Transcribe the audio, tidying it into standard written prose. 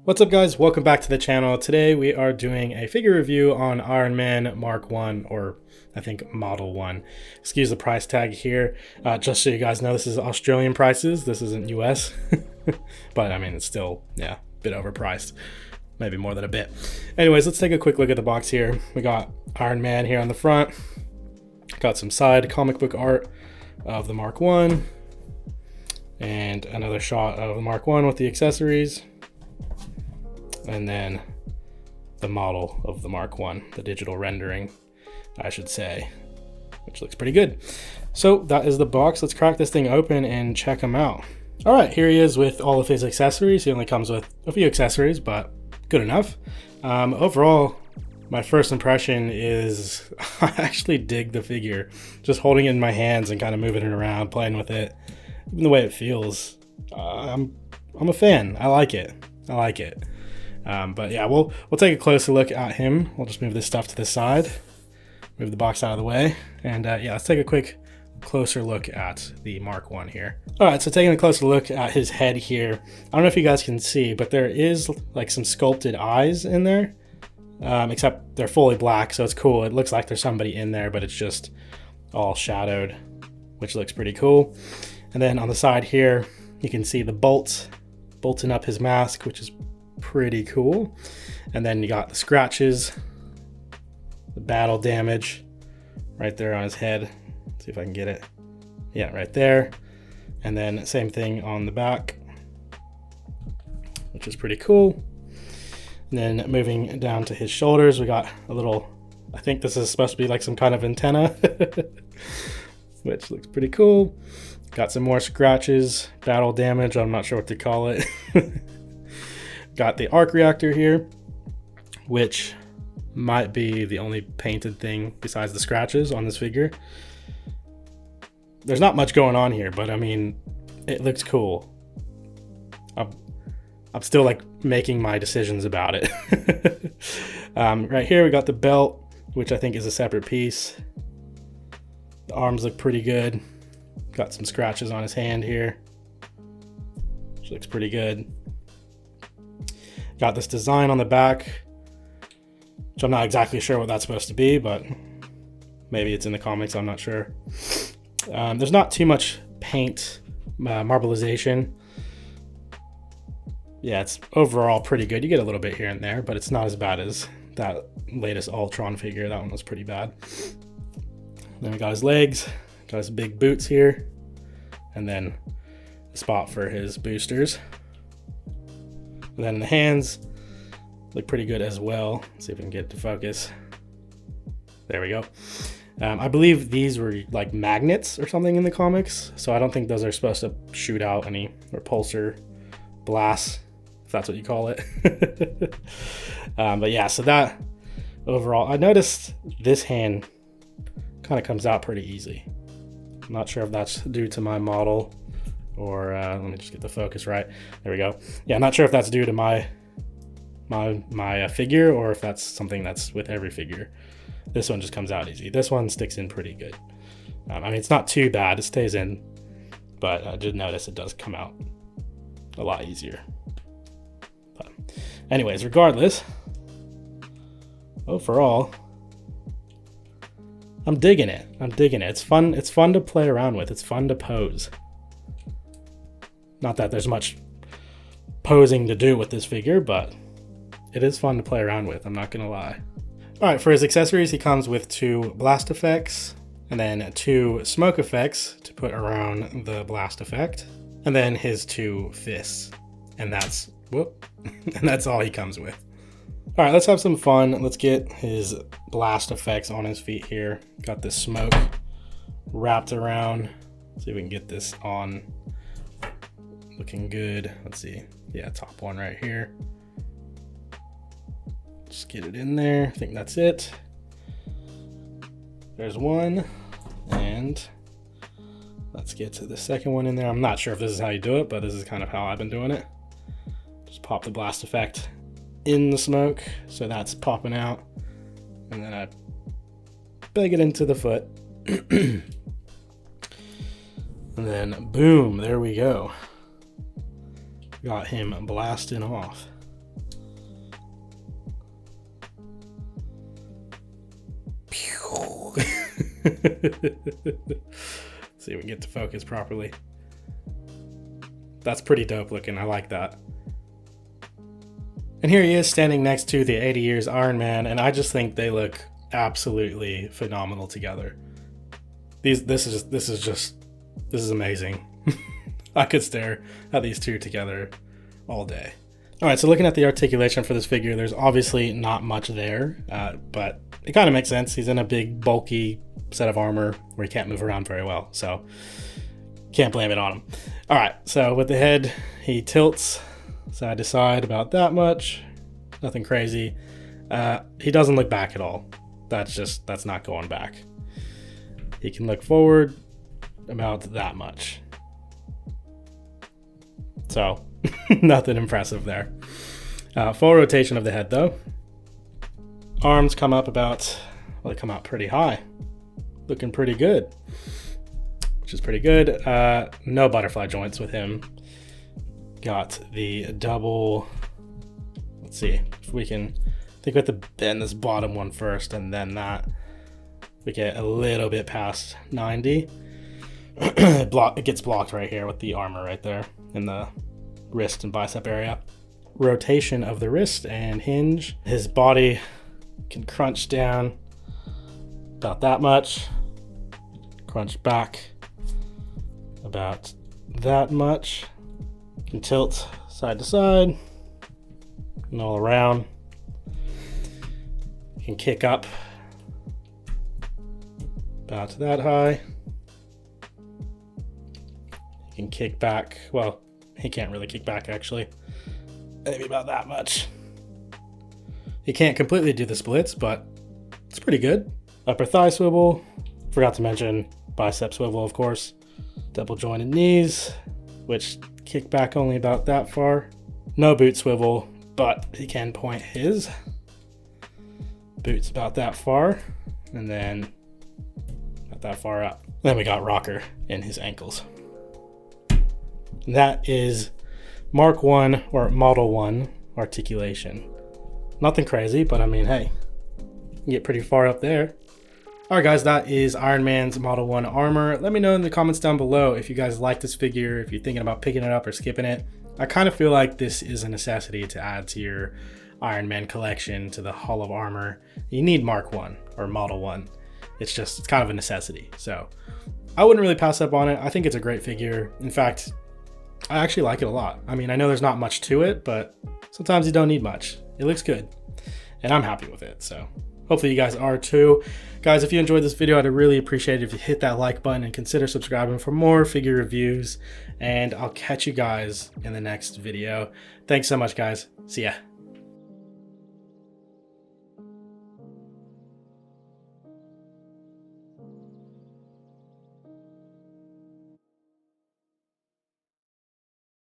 What's up, guys? Welcome back to the channel. Today we are doing a figure review on Iron Man Mark 1, or I think Model 1. Excuse the price tag here. Just so you guys know, this is Australian prices. This isn't US. But I mean, it's still, yeah, a bit overpriced. Maybe more than a bit. Anyways, let's take a quick look at the box here. We got Iron Man here on the front. Got some side comic book art of the Mark 1. And another shot of the Mark 1 with the accessories. And then the model of the Mark 1, the digital rendering, I should say, which looks pretty good. So that is the box. Let's crack this thing open and check him out. All right, here he is with all of his accessories. He only comes with a few accessories, but good enough. Overall, my first impression is I actually dig the figure. Just holding it in my hands and kind of moving it around, playing with it, even the way it feels. I'm a fan. I like it. But yeah, we'll take a closer look at him. We'll just move this stuff to the side, move the box out of the way, and yeah, let's take a quick closer look at the Mark 1 here. All right, so taking a closer look at his head here. I don't know if you guys can see, but there is like some sculpted eyes in there, except they're fully black, so it's cool. It looks like there's somebody in there, but it's just all shadowed, which looks pretty cool. And then on the side here, you can see the bolts bolting up his mask, which is pretty cool. And then you got the scratches, the battle damage right there on his head. Let's see if I can get it. Yeah, right there. And then same thing on the back, which is pretty cool. And then moving down to his shoulders, we got a little, I think this is supposed to be like some kind of antenna, which looks pretty cool. Got some more scratches, battle damage, I'm not sure what to call it. Got the arc reactor here, which might be the only painted thing besides the scratches on this figure. There's not much going on here, but I mean, it looks cool. I'm still like making my decisions about it. Right here we got the belt, which I think is a separate piece. The arms look pretty good. Got some scratches on his hand here, which looks pretty good. Got this design on the back, which I'm not exactly sure what that's supposed to be, but maybe it's in the comics, I'm not sure. There's not too much paint, marbleization. Yeah, it's overall pretty good. You get a little bit here and there, but it's not as bad as that latest Ultron figure. That one was pretty bad. Then we got his legs, got his big boots here, and then a spot for his boosters. And then the hands look pretty good as well. Let's see if we can get it to focus. There we go. I believe these were like magnets or something in the comics, so I don't think those are supposed to shoot out any repulsor blasts, if that's what you call it. But yeah, so that overall, I noticed this hand kind of comes out pretty easy. I'm not sure if that's due to my model or let me just get the focus right. There we go. Yeah, I'm not sure if that's due to my figure or if that's something that's with every figure. This one just comes out easy. This one sticks in pretty good. I mean, it's not too bad. It stays in, but I did notice it does come out a lot easier. But anyways, regardless, overall, I'm digging it. It's fun. It's fun to play around with. It's fun to pose. Not that there's much posing to do with this figure, but it is fun to play around with, I'm not gonna lie. All right, for his accessories, he comes with 2 blast effects and then 2 smoke effects to put around the blast effect, and then his 2 fists. And that's, and that's all he comes with. All right, let's have some fun. Let's get his blast effects on his feet here. Got this smoke wrapped around. See if we can get this on. Looking good. Let's see. Yeah, top one right here. Just get it in there. I think that's it. There's one. And let's get to the second one in there. I'm not sure if this is how you do it, but this is kind of how I've been doing it. Just pop the blast effect in the smoke, so that's popping out. And then I beg it into the foot. And then boom, there we go. Got him blasting off. See if we can get to focus properly. That's pretty dope looking. I like that. And here he is standing next to the 80 Years Iron Man, and I just think they look absolutely phenomenal together. This is amazing. I could stare at these two together all day. All right, so looking at the articulation for this figure, there's obviously not much there, but it kind of makes sense. He's in a big, bulky set of armor where he can't move around very well, so can't blame it on him. All right, so with the head, he tilts side to side about that much. Nothing crazy. He doesn't look back at all. That's not going back. He can look forward about that much. So nothing impressive there. Full rotation of the head though. Arms come up about, well, they come out pretty high. Looking pretty good, which is pretty good. No butterfly joints with him. Got the double, let's see if we can, I think we have to bend this bottom one first and then that. We get a little bit past 90. It gets blocked right here with the armor right there in the wrist and bicep area. Rotation of the wrist and hinge. His body can crunch down about that much. Crunch back about that much. Can tilt side to side and all around. Can kick up about that high. He can kick back, well, he can't really kick back actually. Maybe about that much. He can't completely do the splits, but it's pretty good. Upper thigh swivel. Forgot to mention bicep swivel, of course. Double jointed knees, which kick back only about that far. No boot swivel, but he can point his boots about that far, and then about that far up. Then we got rocker in his ankles. And that is Mark 1 or Model 1 articulation. Nothing crazy, but I mean, hey, you can get pretty far up there. All right, guys, that is Iron Man's Model 1 armor. Let me know in the comments down below if you guys like this figure, if you're thinking about picking it up or skipping it. I kind of feel like this is a necessity to add to your Iron Man collection, to the Hall of Armor. You need Mark 1 or Model 1. It's kind of a necessity. So I wouldn't really pass up on it. I think it's a great figure. In fact, I actually like it a lot. I mean, I know there's not much to it, but sometimes you don't need much. It looks good, and I'm happy with it. So hopefully you guys are too. Guys, if you enjoyed this video, I'd really appreciate it if you hit that like button and consider subscribing for more figure reviews. And I'll catch you guys in the next video. Thanks so much, guys. See ya.